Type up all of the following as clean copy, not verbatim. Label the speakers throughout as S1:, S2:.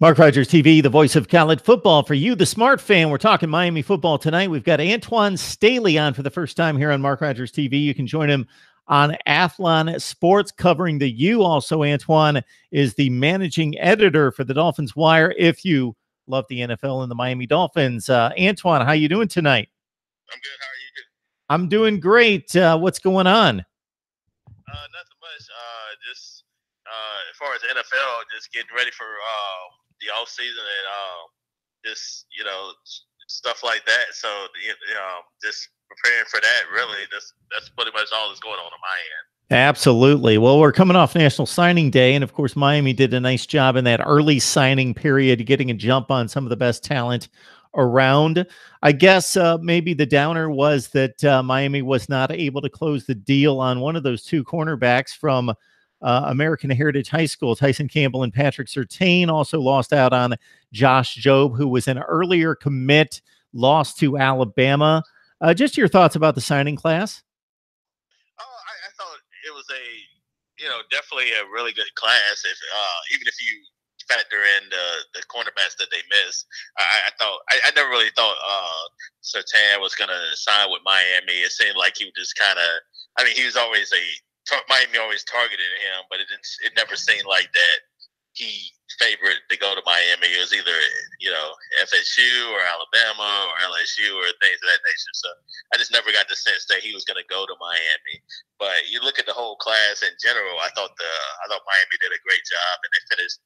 S1: Mark Rogers TV, the voice of college football for you, the smart fan. We're talking Miami football tonight. We've got Antoine Staley on for the first time here on Mark Rogers TV. You can join him on Athlon Sports covering the U. Also, Antoine is the managing editor for the Dolphins Wire. If you love the NFL and the Miami Dolphins, Antoine, how you doing tonight?
S2: I'm good. How are you?
S1: I'm doing great. What's going on?
S2: Nothing much. Just as far as NFL, just getting ready for the off season and just stuff like that. So just preparing for that. Really, that's pretty much all that's going on my end.
S1: Absolutely. Well, we're coming off National Signing Day, and of course, Miami did a nice job in that early signing period, getting a jump on some of the best talent around. I guess maybe the downer was that Miami was not able to close the deal on one of those two cornerbacks from American Heritage High School, Tyson Campbell and Patrick Surtain. Also lost out on Josh Jobe, who was an earlier commit, lost to Alabama. Just your thoughts about the signing class?
S2: I thought it was definitely a really good class. Even if you factor in the cornerbacks that they missed, I never really thought Surtain was going to sign with Miami. It seemed like he was just kind of, he was always Miami always targeted him, but it never seemed like that he favored to go to Miami. It was either FSU or Alabama or LSU or things of that nature. So I just never got the sense that he was going to go to Miami. But you look at the whole class in general, I thought Miami did a great job, and they finished.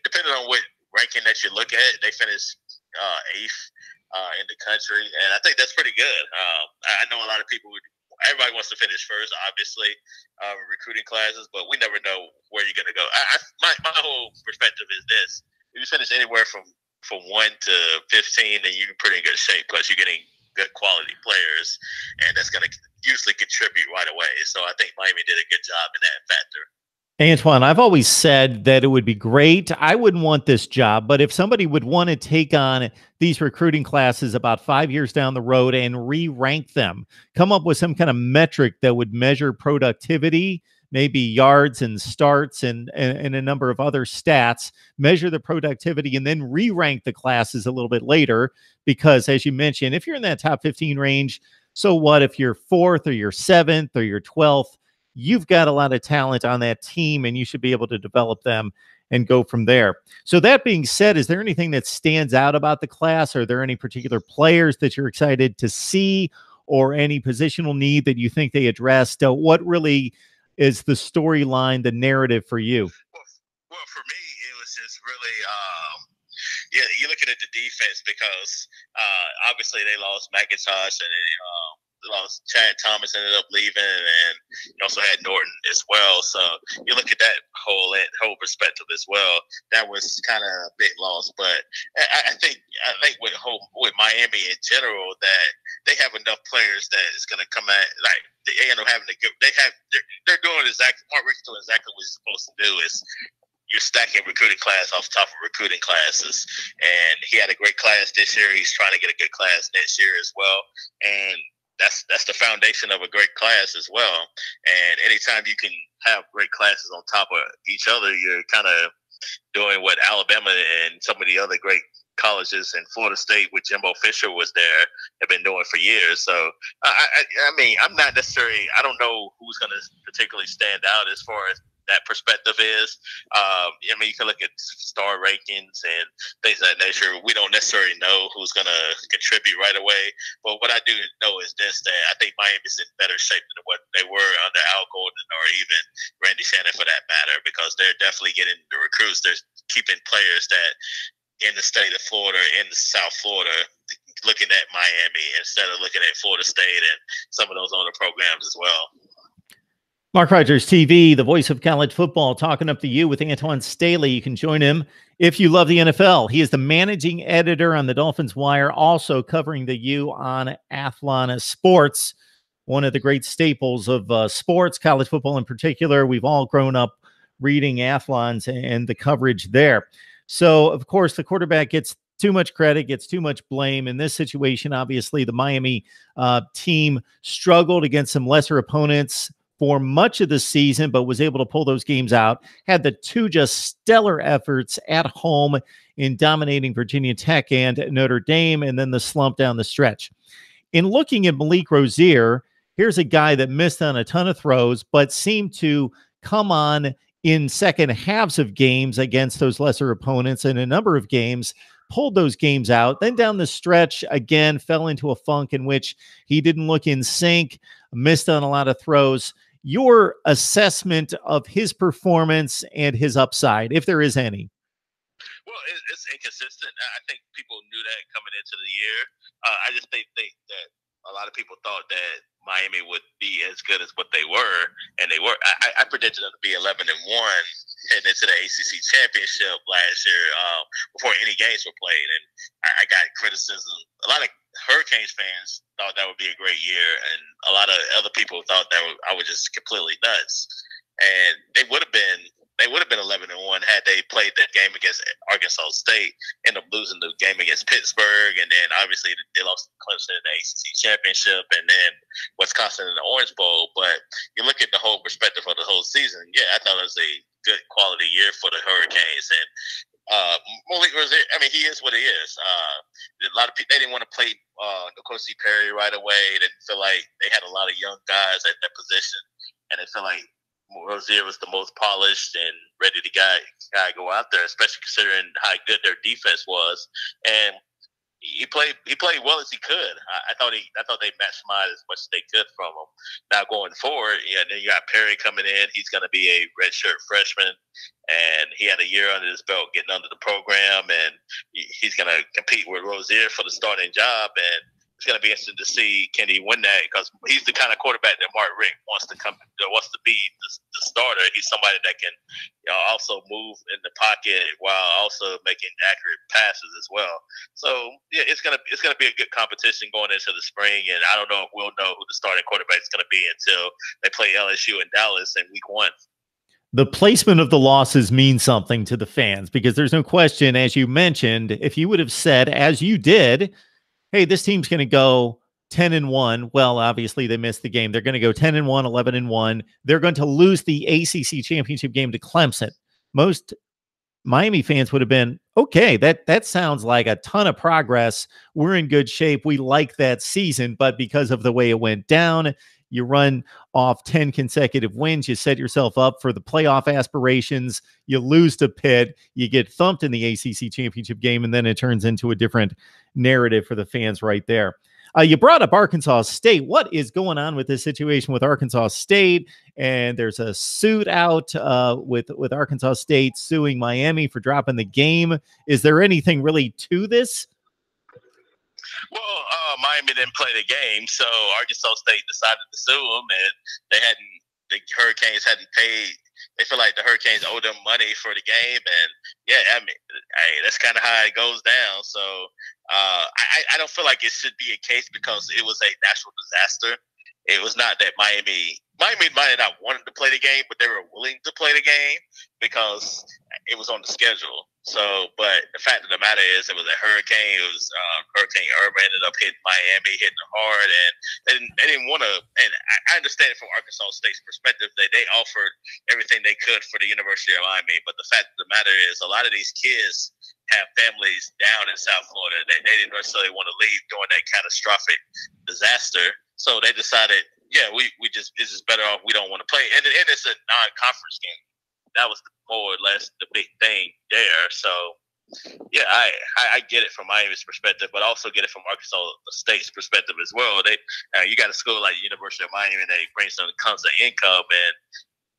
S2: Depending on what ranking that you look at, they finished eighth in the country, and I think that's pretty good. I know a lot of people everybody wants to finish first, obviously, recruiting classes, but we never know where you're going to go. My whole perspective is this: if you finish anywhere from 1 to 15, then you're in pretty good shape because you're getting good quality players, and that's going to usually contribute right away. So I think Miami did a good job in that factor.
S1: Antoine, I've always said that it would be great. I wouldn't want this job, but if somebody would want to take on these recruiting classes about 5 years down the road and re-rank them, come up with some kind of metric that would measure productivity, maybe yards and starts and a number of other stats, measure the productivity, and then re-rank the classes a little bit later. Because as you mentioned, if you're in that top 15 range, so what if you're 4th or you're 7th or you're 12th? You've got a lot of talent on that team, and you should be able to develop them and go from there. So that being said, is there anything that stands out about the class? Are there any particular players that you're excited to see, or any positional need that you think they addressed? What really is the storyline, the narrative for you?
S2: Well, for me, it was just really, you're looking at the defense because obviously they lost McIntosh and lost Chad Thomas, ended up leaving, and you also had Norton as well. So you look at that whole perspective as well. That was kind of a big loss, but I think with Miami in general that they have enough players that is going to come at they end up having to give. They're doing exactly Mark Richt's doing exactly what he's supposed to do is. You're stacking recruiting class off top of recruiting classes, and he had a great class this year. He's trying to get a good class next year as well, and that's the foundation of a great class as well. And anytime you can have great classes on top of each other, you're kind of doing what Alabama and some of the other great colleges in Florida State with Jimbo Fisher was there have been doing for years. So I'm not necessarily. I don't know who's going to particularly stand out as far as that perspective is. You can look at star rankings and things of that nature. We don't necessarily know who's going to contribute right away. But what I do know is this, that I think Miami's in better shape than what they were under Al Golden or even Randy Shannon for that matter, because they're definitely getting the recruits. They're keeping players that in the state of Florida, in South Florida, looking at Miami instead of looking at Florida State and some of those other programs as well.
S1: Mark Rogers TV, the voice of college football, talking up to you with Antoine Staley. You can join him if you love the NFL. He is the managing editor on the Dolphins Wire, also covering the U on Athlon Sports, one of the great staples of sports, college football in particular. We've all grown up reading Athlons and the coverage there. So, of course, the quarterback gets too much credit, gets too much blame. In this situation, obviously, the Miami team struggled against some lesser opponents, for much of the season, but was able to pull those games out. Had the two just stellar efforts at home in dominating Virginia Tech and Notre Dame, and then the slump down the stretch. In looking at Malik Rozier, here's a guy that missed on a ton of throws, but seemed to come on in second halves of games against those lesser opponents, and a number of games pulled those games out. Then down the stretch, again, fell into a funk in which he didn't look in sync, missed on a lot of throws. Your assessment of his performance and his upside, if there is any.
S2: Well, it's inconsistent. I think people knew that coming into the year. I just think that a lot of people thought that Miami would be as good as what they were, and they were. I predicted them to be 11-1 heading into the ACC championship last year before any games were played, and I got criticism. A lot of Hurricanes fans thought that would be a great year, and a lot of other people thought that I was just completely nuts. And they would have been 11-1 had they played that game against Arkansas State, ended up losing the game against Pittsburgh, and then obviously they lost to Clemson in the ACC championship, and then Wisconsin in the Orange Bowl. But you look at the whole perspective of the whole season, yeah, I thought it was a good quality year for the Hurricanes. And Malik Rozier, I mean, he is what he is. A lot of people, they didn't want to play N'Kosi Perry right away. They didn't feel like they had a lot of young guys at that position, and they feel like Rozier was the most polished and ready to go out there, especially considering how good their defense was. And he played well as he could. I thought they maximized as much as they could from him. Now going forward, yeah, then you got Perry coming in. He's going to be a redshirt freshman, and he had a year under his belt getting under the program, and he's going to compete with Rozier for the starting job. And it's going to be interesting to see can he win that, because he's the kind of quarterback that Mark Richt wants to be the starter. He's somebody that can also move in the pocket while also making accurate passes as well. So yeah, it's gonna be a good competition going into the spring, and I don't know if we'll know who the starting quarterback is going to be until they play LSU in Dallas in week 1.
S1: The placement of the losses means something to the fans, because there's no question, as you mentioned, if you would have said, as you did, hey, this team's going to go 10-1. Well, obviously they missed the game. They're going to go 10-1, 11-1. They're going to lose the ACC championship game to Clemson. Most Miami fans would have been, okay, that sounds like a ton of progress. We're in good shape. We like that season, but because of the way it went down, you run off 10 consecutive wins. You set yourself up for the playoff aspirations. You lose to Pitt. You get thumped in the ACC championship game, and then it turns into a different narrative for the fans right there. You brought up Arkansas State. What is going on with this situation with Arkansas State? And there's a suit out with Arkansas State suing Miami for dropping the game. Is there anything really to this?
S2: Well, Miami didn't play the game, so Arkansas State decided to sue them, and the Hurricanes hadn't paid. They feel like the Hurricanes owe them money for the game, and yeah, I mean, that's kind of how it goes down. So I don't feel like it should be a case because it was a natural disaster. It was not that Miami might have not wanted to play the game, but they were willing to play the game because it was on the schedule. So, but the fact of the matter is, it was a hurricane. It was Hurricane Irma ended up hitting Miami, hitting them hard, and they didn't want to. And I understand from Arkansas State's perspective that they offered everything they could for the University of Miami. But the fact of the matter is, a lot of these kids have families down in South Florida. They didn't necessarily want to leave during that catastrophic disaster. So they decided, yeah, it's just better off we don't want to play. And it's a non-conference game. That was more or less the big thing there. So, yeah, I get it from Miami's perspective, but also get it from Arkansas State's perspective as well. You got a school like the University of Miami that brings some constant income, and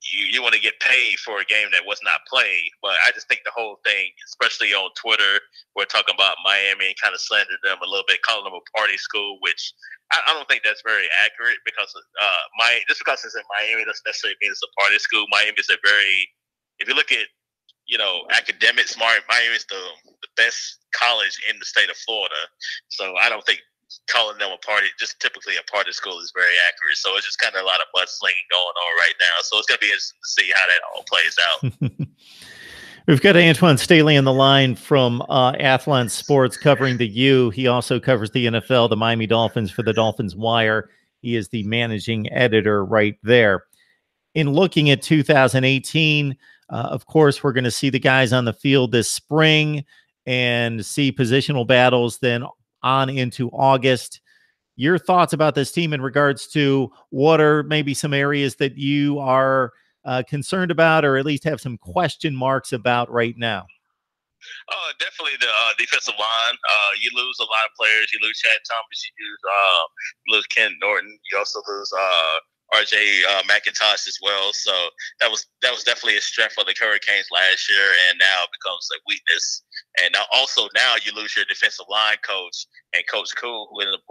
S2: you want to get paid for a game that was not played. But I just think the whole thing, especially on Twitter, we're talking about Miami and kind of slandered them a little bit, calling them a party school, which I don't think that's very accurate because just because it's in Miami doesn't necessarily mean it's a party school. Miami is if you look at, academics, Miami is the best college in the state of Florida. So I don't think calling them just typically a party school is very accurate. So it's just kind of a lot of mudslinging going on right now. So it's going to be interesting to see how that all plays out.
S1: We've got Antoine Staley on the line from Athlon Sports covering the U. He also covers the NFL, the Miami Dolphins for the Dolphins Wire. He is the managing editor right there. in looking at 2018, of course, we're going to see the guys on the field this spring and see positional battles then on into August. Your thoughts about this team in regards to what are maybe some areas that you are concerned about, or at least have some question marks about right now?
S2: Definitely the defensive line. You lose a lot of players. You lose Chad Thomas. You lose Ken Norton. You also lose RJ McIntosh as well. So that was definitely a strength for the Hurricanes last year, and now it becomes a weakness. And now you lose your defensive line coach and Coach Cool, who ended up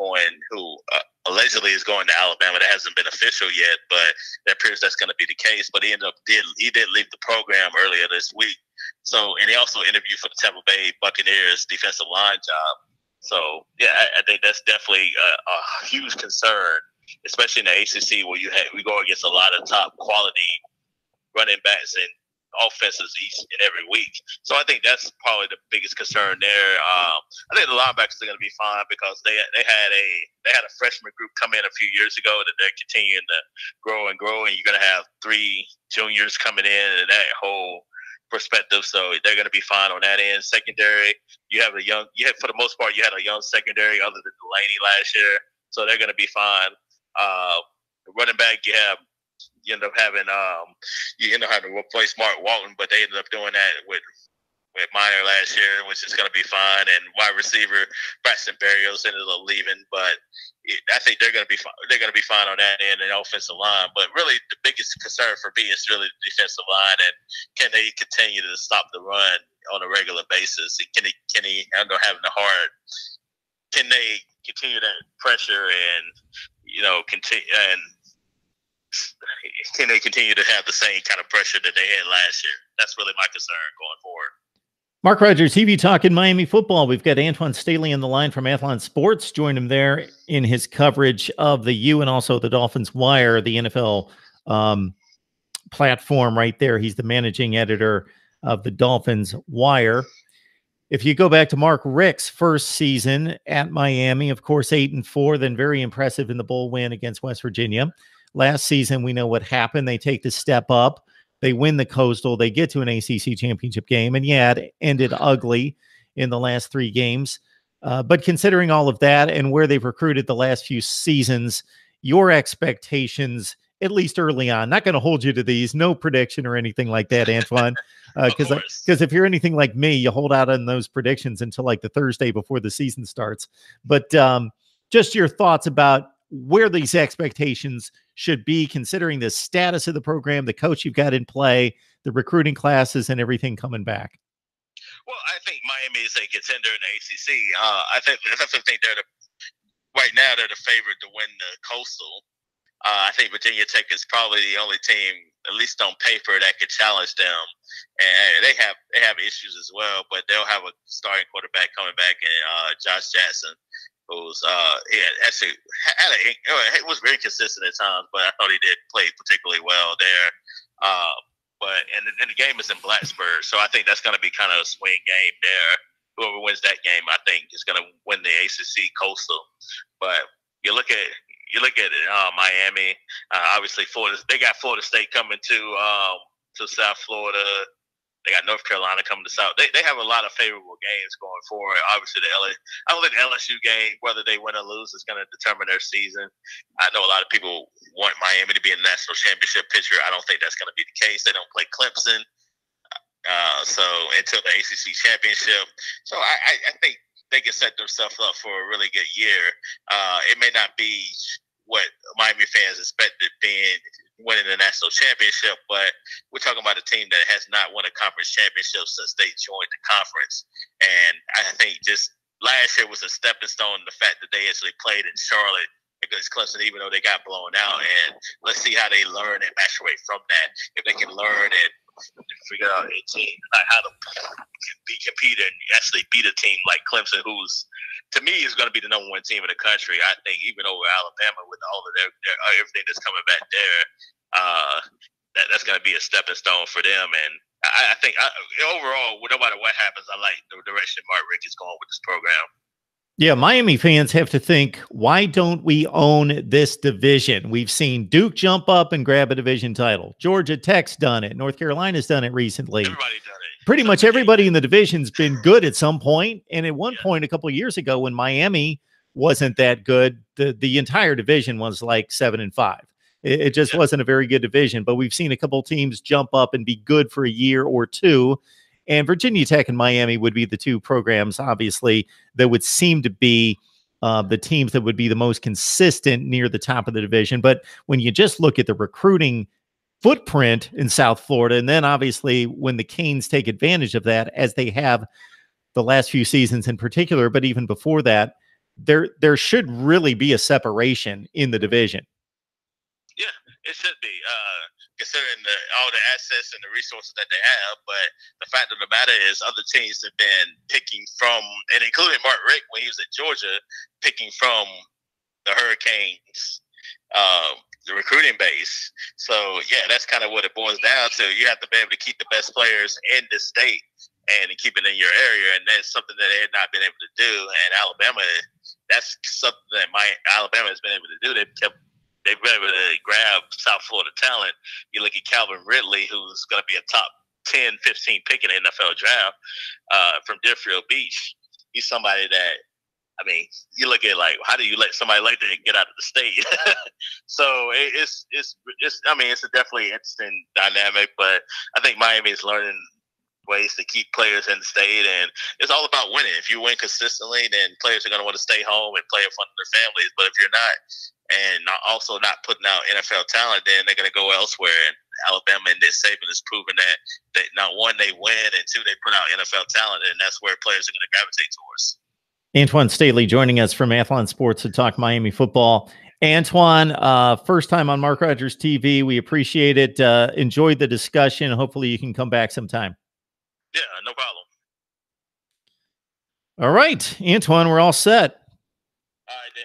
S2: allegedly is going to Alabama. That hasn't been official yet, but it appears that's going to be the case. But he did leave the program earlier this week. So, and he also interviewed for the Tampa Bay Buccaneers defensive line job. So, yeah, I think that's definitely a huge concern, especially in the ACC, where we go against a lot of top quality running backs and offenses each and every week. So I think that's probably the biggest concern there. I think the linebackers are going to be fine because they had a freshman group come in a few years ago that they're continuing to grow, and you're going to have 3 juniors coming in, and that whole perspective. So they're going to be fine on that end. Secondary, for the most part, you had a young secondary other than Delaney last year, so they're going to be fine. Running back, you end up having to replace Mark Walton, but they ended up doing that with Meyer last year, which is going to be fine. And wide receiver Braxton Berrios ended up leaving, but I think they're going to be fine. They're going to be fine on that end and offensive line. But really, the biggest concern for me is really the defensive line, and can they continue to stop the run on a regular basis? Can they having the hard? Can they continue that pressure and continue and can they continue to have the same kind of pressure that they had last year? That's really my concern going forward.
S1: Mark Rogers, TV talking Miami football. We've got Antoine Staley on the line from Athlon Sports. Join him there in his coverage of the U and also the Dolphins Wire, the NFL platform right there. He's the managing editor of the Dolphins Wire. If you go back to Mark Richt's first season at Miami, of course, 8-4, then very impressive in the bowl win against West Virginia. Last season, we know what happened. They take the step up. They win the Coastal. They get to an ACC championship game. And yeah, it ended ugly in the last 3 games. But considering all of that and where they've recruited the last few seasons, your expectations, at least early on, not going to hold you to these, no prediction or anything like that, Antoine. Because if you're anything like me, you hold out on those predictions until like the Thursday before the season starts. But just your thoughts about where these expectations should be, considering the status of the program, the coach you've got in play, the recruiting classes, and everything coming back.
S2: Well, I think Miami is a contender in the ACC. I definitely think right now they're the favorite to win the Coastal. I think Virginia Tech is probably the only team, at least on paper, that could challenge them. And they have issues as well, but they'll have a starting quarterback coming back in Josh Jackson, who's it was very consistent at times, but I thought he did play particularly well there. But the game is in Blacksburg, so I think that's going to be kind of a swing game there. Whoever wins that game, I think, is going to win the ACC Coastal. But you look at Miami. Obviously, they got Florida State coming to South Florida. They got North Carolina coming to South. They have a lot of favorable games going forward. Obviously, I don't think the LSU game, whether they win or lose, is going to determine their season. I know a lot of people want Miami to be in the national championship picture. I don't think that's going to be the case. They don't play Clemson, so until the ACC championship. So I think they can set themselves up for a really good year. It may not be what Miami fans expected winning the national championship, but we're talking about a team that has not won a conference championship since they joined the conference. And I think just last year was a stepping stone, the fact that they actually played in Charlotte against Clemson, even though they got blown out. And let's see how they learn and maturate from that. If they can learn and figure out a team, like how to compete and actually beat a team like Clemson, who's, to me, is going to be the #1 team in the country. I think even over Alabama with all of their everything that's coming back there, that's going to be a stepping stone for them. And I think overall, no matter what happens, I like the direction Mark Richt is going with this program.
S1: Yeah, Miami fans have to think, why don't we own this division? We've seen Duke jump up and grab a division title. Georgia Tech's done it. North Carolina's done it recently.
S2: Everybody done it
S1: Pretty
S2: except
S1: much
S2: Virginia.
S1: everybody in the division's been good at some point. And at one
S2: Yeah,
S1: point, a couple of years ago, when Miami wasn't that good, the entire division was like 7-5. It just
S2: yeah,
S1: wasn't a very good division. But we've seen a couple of teams jump up and be good for a year or two. And Virginia Tech and Miami would be the two programs, obviously, that would seem to be the teams that would be the most consistent near the top of the division. But when you just look at the recruiting footprint in South Florida, and then obviously when the Canes take advantage of that, as they have the last few seasons in particular, but even before that, there should really be a separation in the division.
S2: yeah. It should be, considering all the assets and the resources that they have. But the fact of the matter is, other teams have been picking from, and including Mark Richt when he was at Georgia, picking from the Hurricanes, the recruiting base. So yeah, that's kind of what it boils down to. You have to be able to keep the best players in the state and keep it in your area, and that's something that they had not been able to do. And Alabama, that's something that Alabama has been able to do. They've been able to grab South Florida talent. You look at Calvin Ridley, who's going to be a top 10, 15 pick in the NFL draft from Deerfield Beach. He's somebody that, I mean, you look at like, how do you let somebody like that get out of the state? So it's I mean, it's a definitely interesting dynamic, but I think Miami is learning ways to keep players in the state, and it's all about winning. If you win consistently, then players are going to want to stay home and play in front of their families. But if you're not, and also not putting out NFL talent, then they're going to go elsewhere. And Alabama and Nick Saban has proven that not one, they win, and two, they put out NFL talent, and that's where players are going to gravitate towards.
S1: Antoine Staley joining us from Athlon Sports to talk Miami football. Antoine, first time on Mark Rogers TV. We appreciate it. Enjoyed the discussion. Hopefully you can come back sometime.
S2: Yeah, no problem.
S1: All right, Antoine, we're all set.
S2: All right, then.